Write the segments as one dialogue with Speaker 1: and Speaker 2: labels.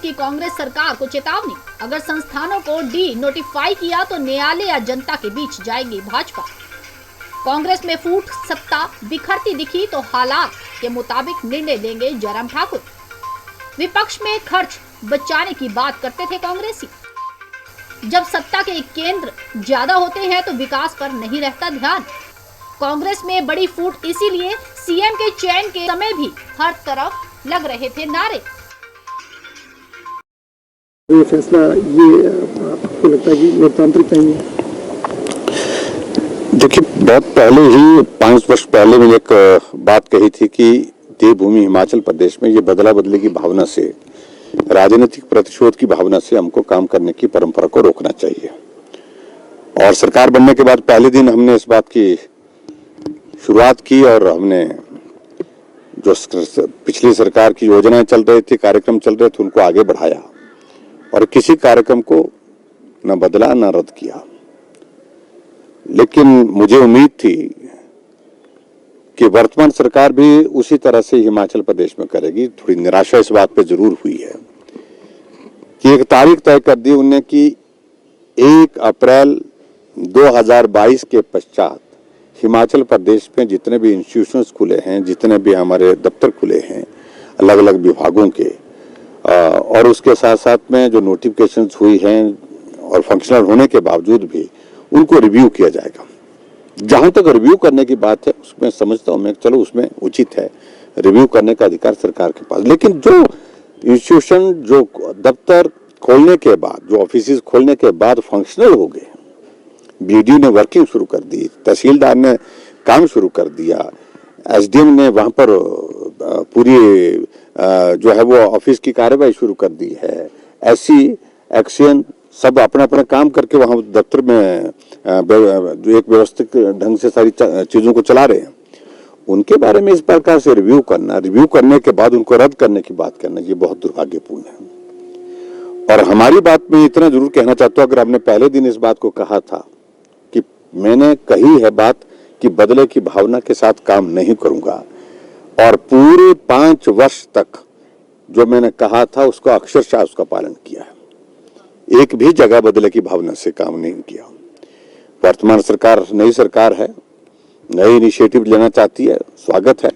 Speaker 1: की कांग्रेस सरकार को चेतावनी, अगर संस्थानों को डी नोटिफाई किया तो न्यायालय या जनता के बीच जाएगी भाजपा। कांग्रेस में फूट, सत्ता बिखरती दिखी तो हालात के मुताबिक निर्णय लेंगे जयराम ठाकुर। विपक्ष में खर्च बचाने की बात करते थे कांग्रेसी। जब सत्ता के केंद्र ज्यादा होते हैं तो विकास पर नहीं रहता ध्यान। कांग्रेस में बड़ी फूट इसीलिए सीएम के चयन के समय भी हर तरफ लग रहे थे नारे।
Speaker 2: ये फैसला ये आपको लगता है कि लोकतांत्रिक नहीं है?
Speaker 3: देखिए, बहुत पहले ही 5 वर्ष पहले मैंने एक बात कही थी कि देवभूमि हिमाचल प्रदेश में ये बदला बदली की भावना से, राजनीतिक प्रतिशोध की भावना से हमको काम करने की परंपरा को रोकना चाहिए। और सरकार बनने के बाद पहले दिन हमने इस बात की शुरुआत की और हमने जो पिछली सरकार की योजनाएं चल रही थी, कार्यक्रम चल रहे थे, उनको आगे बढ़ाया और किसी कार्यक्रम को न बदला न रद्द किया। लेकिन मुझे उम्मीद थी कि वर्तमान सरकार भी उसी तरह से हिमाचल प्रदेश में करेगी। थोड़ी निराशा इस बात पे जरूर हुई है कि एक तारीख तय कर दी उन्होंने कि 1 अप्रैल 2022 के पश्चात हिमाचल प्रदेश में जितने भी इंस्टीट्यूशंस खुले हैं, जितने भी हमारे दफ्तर खुले हैं अलग अलग विभागों के, और उसके साथ साथ में जो नोटिफिकेशंस हुई हैं और फंक्शनल होने के बावजूद भी उनको रिव्यू किया जाएगा। जहां तक रिव्यू करने की बात है उसमें समझता हूं मैं, चलो उसमें उचित है, रिव्यू करने का अधिकार सरकार के पास। लेकिन जो इंस्टीट्यूशन, जो दफ्तर खोलने के बाद, जो ऑफिस खोलने के बाद फंक्शनल हो गए, बीडीओ ने वर्किंग शुरू कर दी, तहसीलदार ने काम शुरू कर दिया, एसडीएम ने वहां पर पूरी जो है वो ऑफिस की कार्रवाई शुरू कर दी है, एससी एक्शन सब अपना अपना काम करके वहां दफ्तर में जो एक व्यवस्थित ढंग से सारी चीजों को चला रहे हैं, उनके बारे में इस प्रकार से रिव्यू करना, रिव्यू करने के बाद उनको रद्द करने की बात करना, ये बहुत दुर्भाग्यपूर्ण है। और हमारी बात में इतना जरूर कहना चाहता हूं, अगर आपने पहले दिन इस बात को कहा था कि मैंने कही है बात कि बदले की भावना के साथ काम नहीं करूंगा, और पूरे 5 वर्ष तक जो मैंने कहा था उसका अक्षरशः उसका पालन किया है। एक भी जगह बदले की भावना से काम नहीं किया। वर्तमान सरकार नई सरकार है, नई इनिशिएटिव लेना चाहती है, स्वागत है।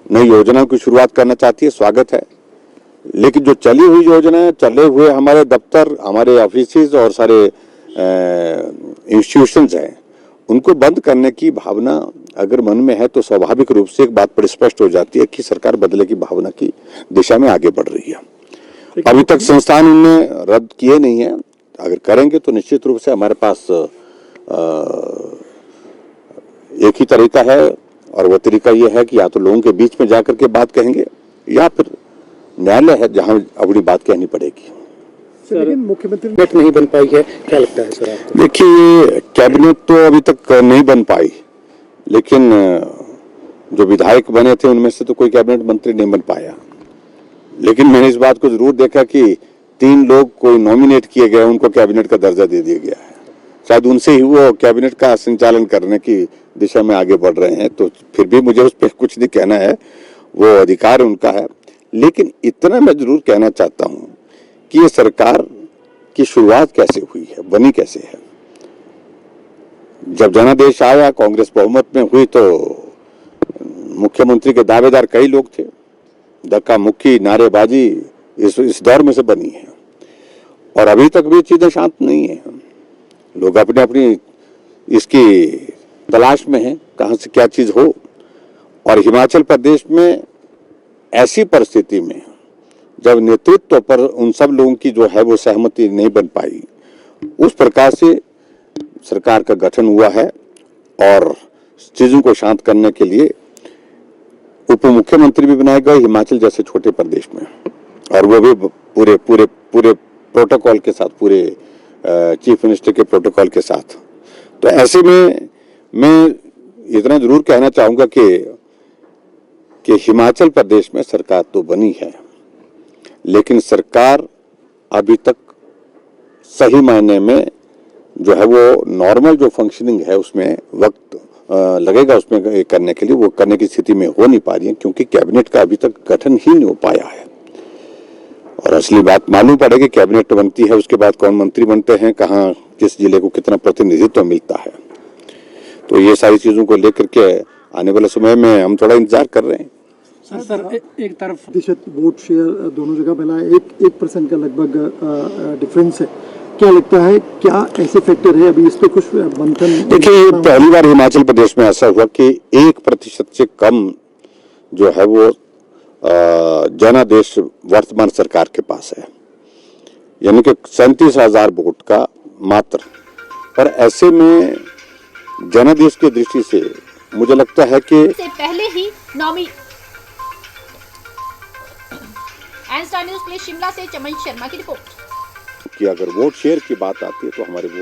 Speaker 3: नई योजनाओं की शुरुआत करना चाहती है, स्वागत है। लेकिन जो चली हुई योजनाएं, चले हुए हमारे दफ्तर, हमारे ऑफिसेज और सारे इंस्टीट्यूशंस हैं, उनको बंद करने की भावना अगर मन में है तो स्वाभाविक रूप से एक बात बड़ी स्पष्ट हो जाती है कि सरकार बदले की भावना की दिशा में आगे बढ़ रही है। अभी तक संस्थान उन्होंने रद्द किए नहीं है, अगर करेंगे तो निश्चित रूप से हमारे पास एक ही तरीका है, और वो तरीका ये है कि या तो लोगों के बीच में जाकर के बात कहेंगे या फिर न्यायालय है जहां अपनी बात कहनी पड़ेगी।
Speaker 2: लेकिन मुख्यमंत्री नहीं बन पाई है, क्या लगता है सर आपको?
Speaker 3: देखिए, ये कैबिनेट तो अभी तक नहीं बन पाई, लेकिन जो विधायक बने थे उनमें से तो कोई कैबिनेट मंत्री नहीं बन पाया। लेकिन मैंने इस बात को जरूर देखा कि 3 लोग कोई नॉमिनेट किए गए, उनको कैबिनेट का दर्जा दे दिया गया है। शायद उनसे ही वो कैबिनेट का संचालन करने की दिशा में आगे बढ़ रहे हैं। तो फिर भी मुझे उस पर कुछ नहीं कहना है, वो अधिकार उनका है। लेकिन इतना मैं जरूर कहना चाहता हूं कि ये सरकार की शुरुआत कैसे हुई है, बनी कैसे है। जब जनादेश आया, कांग्रेस बहुमत में हुई, तो मुख्यमंत्री के दावेदार कई लोग थे। धक्का मुक्की, नारेबाजी इस दौर में से बनी है, और अभी तक भी चीजें शांत नहीं है। लोग अपने अपनी इसकी तलाश में हैं, कहां से क्या चीज हो। और हिमाचल प्रदेश में ऐसी परिस्थिति में जब नेतृत्व पर उन सब लोगों की जो है वो सहमति नहीं बन पाई, उस प्रकार से सरकार का गठन हुआ है। और चीजों को शांत करने के लिए उप मुख्यमंत्री भी बनाए गए हिमाचल जैसे छोटे प्रदेश में, और वो भी पूरे पूरे पूरे प्रोटोकॉल के साथ, पूरे चीफ मिनिस्टर के प्रोटोकॉल के साथ। तो ऐसे में मैं इतना जरूर कहना चाहूंगा कि हिमाचल प्रदेश में सरकार तो बनी है, लेकिन सरकार अभी तक सही मायने में जो है वो नॉर्मल जो फंक्शनिंग है उसमें वक्त लगेगा उसमें करने के लिए, वो करने की स्थिति में हो नहीं पा रही है, क्योंकि कैबिनेट का अभी तक गठन ही नहीं हो पाया है। और असली बात मालूम पड़ेगी, कैबिनेट बनती है उसके बाद कौन मंत्री बनते हैं, कहाँ किस जिले को कितना प्रतिनिधित्व मिलता है। तो ये सारी चीजों को लेकर के आने वाले समय में हम थोड़ा इंतजार कर रहे हैं।
Speaker 2: सर एक तरफ प्रतिशत वोट शेयर दोनों जगह मिला है, 1% का लगभग डिफरेंस है। क्या लगता है, क्या ऐसे फैक्टर है, अभी इस पे कुछ मंथन?
Speaker 3: देखिए, पहली बार हिमाचल प्रदेश में ऐसा हुआ कि 1% से कम जो है वो जनादेश वर्तमान सरकार के पास है, यानी कि 37,000 वोट का मात्र। पर ऐसे में जनादेश की दृष्टि से मुझे लगता है कि
Speaker 1: से पहले ही नौवीं एन स्टार न्यूज़ के लिए शिमला से चमन शर्मा की रिपोर्ट।
Speaker 3: अगर वोट शेयर की बात आती है तो हमारे वोट